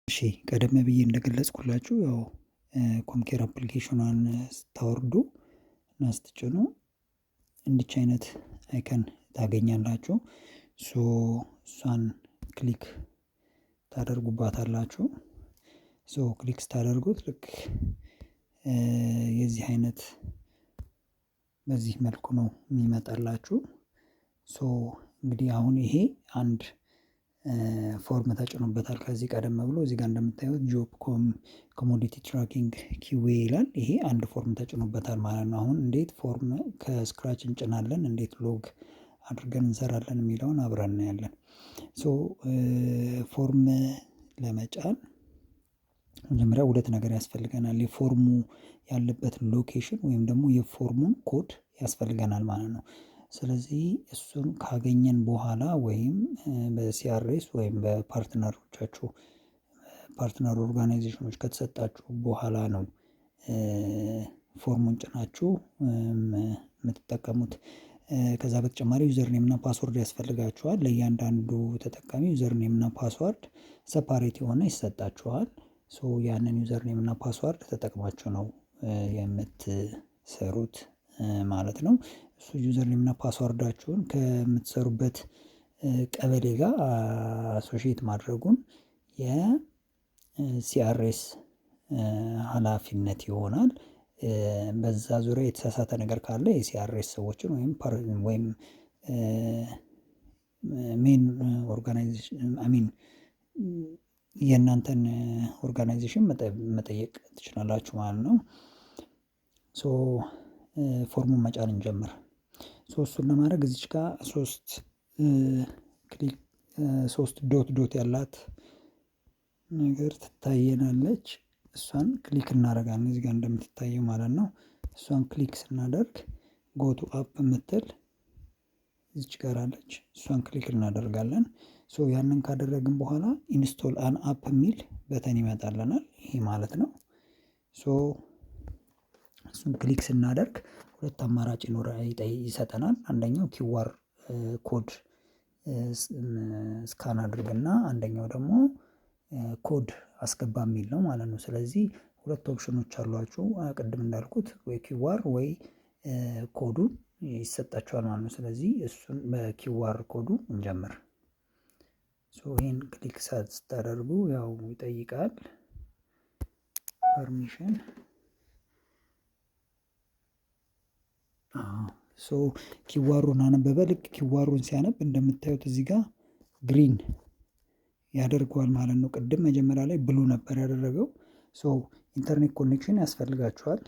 እሺ ቀደም ብዬ እንደገለጽኩላችሁ ያው ኮምኬር አፕሊኬሽኗን ስታወርዱ እና ስትጭኑ እንዲች አይነት አይከን ታገኛላችሁ። እሷን ክሊክ ታደርጉባታላችሁ። ክሊክ ስታደርጉት ልክ የዚህ አይነት በዚህ መልኩ ነው የሚመጣላችሁ። እንግዲህ አሁን ይሄ አንድ ፎርም ተጭኖበታል። ከዚህ ቀደም ብሎ እዚህ ጋር እንደምታዩት ጆብ ኮሞዲቲ ትራኪንግ ኪዌ ይላል። ይሄ አንድ ፎርም ተጭኖበታል ማለት ነው። አሁን እንዴት ፎርም ከስክራች እንጭናለን፣ እንዴት ሎግ አድርገን እንሰራለን የሚለውን አብረን እናያለን። ፎርም ለመጫን መጀመሪያ ሁለት ነገር ያስፈልገናል። የፎርሙ ያለበት ሎኬሽን ወይም ደግሞ የፎርሙን ኮድ ያስፈልገናል ማለት ነው። ስለዚህ እሱን ካገኘን በኋላ ወይም በሲአርኤስ ወይም በፓርትነሮቻችሁ ፓርትነር ኦርጋናይዜሽኖች ከተሰጣችሁ በኋላ ነው ፎርሙን ጭናችሁ የምትጠቀሙት። ከዛ በተጨማሪ ዩዘር ኔም እና ፓስወርድ ያስፈልጋችኋል። ለእያንዳንዱ ተጠቃሚ ዩዘር ኔም እና ፓስወርድ ሰፓሬት የሆነ ይሰጣችኋል። ያንን ዩዘር ኔም እና ፓስወርድ ተጠቅማችሁ ነው የምትሰሩት ማለት ነው። እሱ ዩዘር ኔም እና ፓስወርዳችሁን ከምትሰሩበት ቀበሌ ጋር አሶሺየት ማድረጉን የሲአርኤስ ኃላፊነት ይሆናል። በዛ ዙሪያ የተሳሳተ ነገር ካለ የሲአርኤስ ሰዎችን ወይም ሜን ኦርጋናይዜሽን የእናንተን ኦርጋናይዜሽን መጠየቅ ትችላላችሁ ማለት ነው። ፎርሙን መጫን እንጀምር። እሱን ለማድረግ እዚች ጋር ሶስት ዶት ያላት ነገር ትታየናለች። እሷን ክሊክ እናደርጋለን እዚህ ጋር እንደምትታየው ማለት ነው። እሷን ክሊክ ስናደርግ ጎቱ አፕ የምትል እዚች ጋር አለች። እሷን ክሊክ እናደርጋለን። ያንን ካደረግን በኋላ ኢንስቶል አን አፕ የሚል በተን ይመጣልናል። ይሄ ማለት ነው። እሱን ክሊክ ስናደርግ ሁለት አማራጭ ይሰጠናል። አንደኛው ኪዋር ኮድ ስካን አድርግና አንደኛው ደግሞ ኮድ አስገባ የሚል ነው ማለት ነው። ስለዚህ ሁለት ኦፕሽኖች አሏችሁ። ቅድም እንዳልኩት ወይ ኪዋር ወይ ኮዱን ይሰጣችኋል ማለት ነው። ስለዚህ እሱን በኪዋር ኮዱ እንጀምር። ይሄን ክሊክ ስታደርጉ ያው ይጠይቃል ፐርሚሽን። ኪዋሩን አነበበ። ልክ ኪዋሩን ሲያነብ እንደምታዩት እዚህ ጋር ግሪን ያደርገዋል ማለት ነው። ቅድም መጀመሪያ ላይ ብሉ ነበር ያደረገው። ኢንተርኔት ኮኔክሽን ያስፈልጋችኋል።